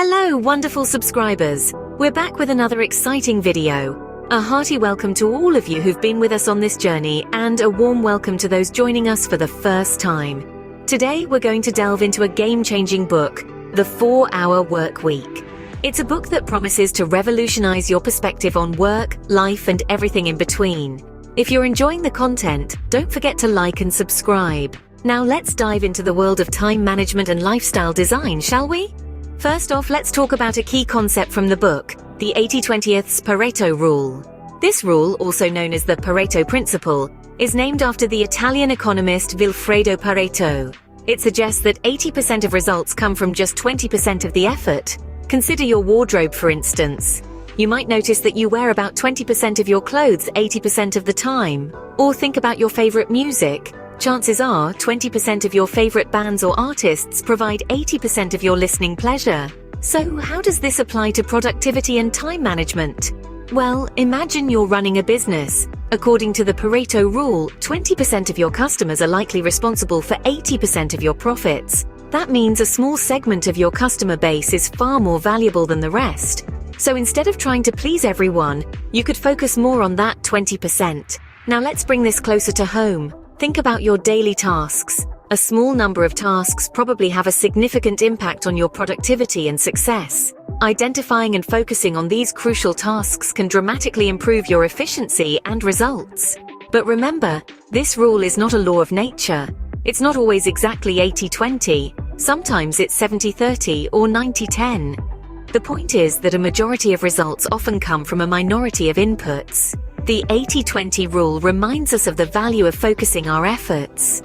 Hello, wonderful subscribers. We're back with another exciting video. A hearty welcome to all of you who've been with us on this journey, and a warm welcome to those joining us for the first time. Today, we're going to delve into a game-changing book, The 4-Hour Work Week. It's a book that promises to revolutionize your perspective on work, life, and everything in between. If you're enjoying the content, don't forget to like and subscribe. Now let's dive into the world of time management and lifestyle design, shall we? First off, let's talk about a key concept from the book, the 80-20ths Pareto rule. This rule, also known as the Pareto principle, is named after the Italian economist Vilfredo Pareto. It suggests that 80% of results come from just 20% of the effort. Consider your wardrobe, for instance. You might notice that you wear about 20% of your clothes 80% of the time. Or think about your favorite music. Chances are 20% of your favorite bands or artists provide 80% of your listening pleasure. So how does this apply to productivity and time management? Well, imagine you're running a business. According to the Pareto rule, 20% of your customers are likely responsible for 80% of your profits. That means a small segment of your customer base is far more valuable than the rest. So instead of trying to please everyone, you could focus more on that 20%. Now let's bring this closer to home. Think about your daily tasks. A small number of tasks probably have a significant impact on your productivity and success. Identifying and focusing on these crucial tasks can dramatically improve your efficiency and results. But remember, this rule is not a law of nature. It's not always exactly 80-20. Sometimes it's 70-30 or 90-10. The point is that a majority of results often come from a minority of inputs. The 80-20 rule reminds us of the value of focusing our efforts.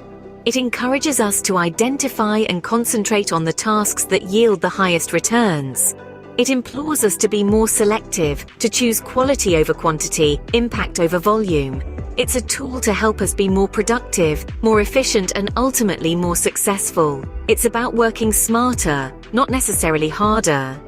It encourages us to identify and concentrate on the tasks that yield the highest returns. It implores us to be more selective, to choose quality over quantity, impact over volume. It's a tool to help us be more productive, more efficient, and ultimately more successful. It's about working smarter, not necessarily harder.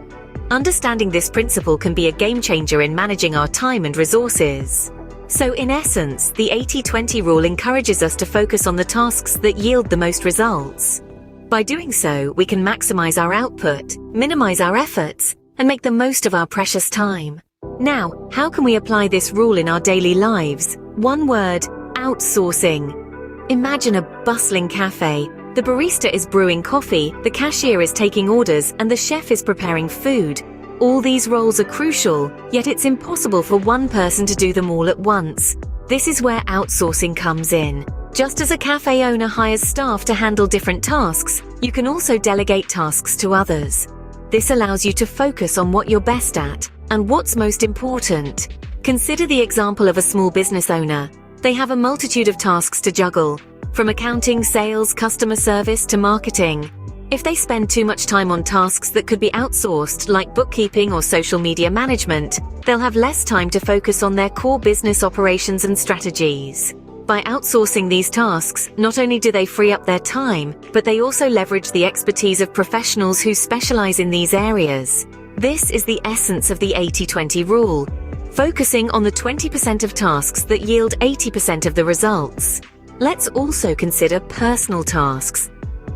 Understanding this principle can be a game changer in managing our time and resources. So in essence, the 80-20 rule encourages us to focus on the tasks that yield the most results. By doing so, we can maximize our output, minimize our efforts, and make the most of our precious time. Now, how can we apply this rule in our daily lives? One word: outsourcing. Imagine a bustling cafe. The barista is brewing coffee, the cashier is taking orders, and the chef is preparing food. All these roles are crucial, yet it's impossible for one person to do them all at once. This is where outsourcing comes in. Just as a cafe owner hires staff to handle different tasks, you can also delegate tasks to others. This allows you to focus on what you're best at and what's most important. Consider the example of a small business owner. They have a multitude of tasks to juggle, from accounting, sales, customer service to marketing. If they spend too much time on tasks that could be outsourced, like bookkeeping or social media management, they'll have less time to focus on their core business operations and strategies. By outsourcing these tasks, not only do they free up their time, but they also leverage the expertise of professionals who specialize in these areas. This is the essence of the 80-20 rule, focusing on the 20% of tasks that yield 80% of the results. Let's also consider personal tasks.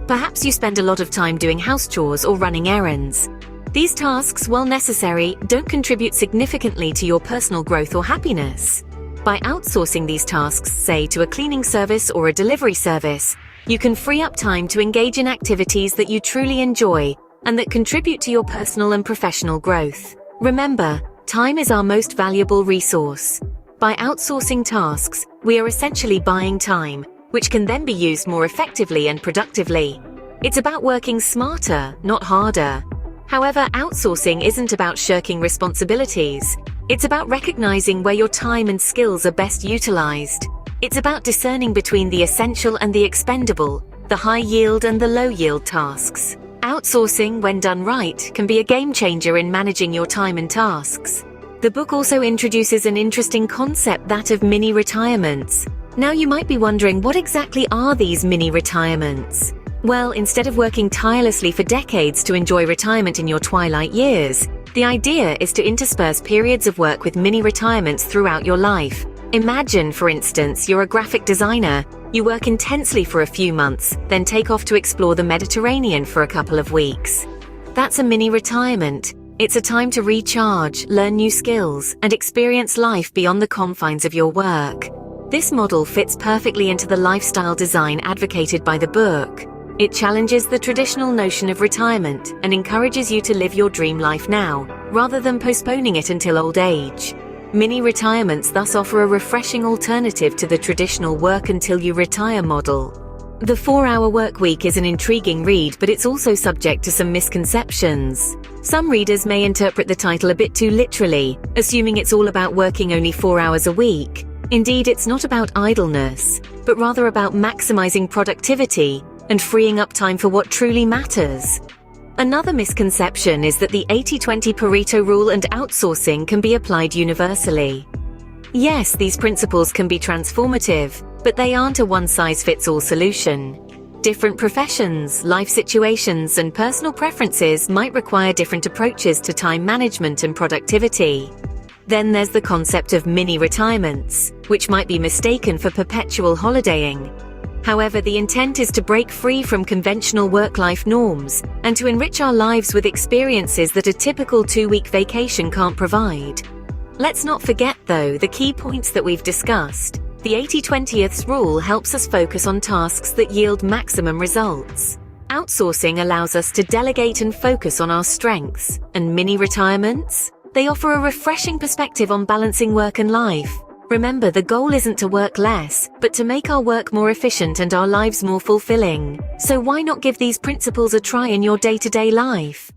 Perhaps you spend a lot of time doing house chores or running errands. These tasks, while necessary, don't contribute significantly to your personal growth or happiness. By outsourcing these tasks, say, to a cleaning service or a delivery service, you can free up time to engage in activities that you truly enjoy and that contribute to your personal and professional growth. Remember, time is our most valuable resource. By outsourcing tasks, we are essentially buying time, which can then be used more effectively and productively. It's about working smarter, not harder. However, outsourcing isn't about shirking responsibilities. It's about recognizing where your time and skills are best utilized. It's about discerning between the essential and the expendable, the high-yield and the low-yield tasks. Outsourcing, when done right, can be a game changer in managing your time and tasks. The book also introduces an interesting concept, that of mini-retirements. Now you might be wondering, what exactly are these mini-retirements? Well, instead of working tirelessly for decades to enjoy retirement in your twilight years, the idea is to intersperse periods of work with mini-retirements throughout your life. Imagine, for instance, you're a graphic designer. You work intensely for a few months, then take off to explore the Mediterranean for a couple of weeks. That's a mini retirement. It's a time to recharge, learn new skills, and experience life beyond the confines of your work. This model fits perfectly into the lifestyle design advocated by the book. It challenges the traditional notion of retirement and encourages you to live your dream life now, rather than postponing it until old age. Mini retirements thus offer a refreshing alternative to the traditional work until you retire model. The 4-Hour Workweek is an intriguing read, but it's also subject to some misconceptions. Some readers may interpret the title a bit too literally, assuming it's all about working only 4 hours a week. Indeed, it's not about idleness, but rather about maximizing productivity and freeing up time for what truly matters. Another misconception is that the 80-20 Pareto rule and outsourcing can be applied universally. Yes, these principles can be transformative, but they aren't a one-size-fits-all solution. Different professions, life situations, and personal preferences might require different approaches to time management and productivity. Then there's the concept of mini retirements, which might be mistaken for perpetual holidaying. However, the intent is to break free from conventional work-life norms and to enrich our lives with experiences that a typical 2-week vacation can't provide. Let's not forget, though, the key points that we've discussed. The 80-20th rule helps us focus on tasks that yield maximum results. Outsourcing allows us to delegate and focus on our strengths. And mini retirements? They offer a refreshing perspective on balancing work and life. Remember, the goal isn't to work less, but to make our work more efficient and our lives more fulfilling. So why not give these principles a try in your day-to-day life?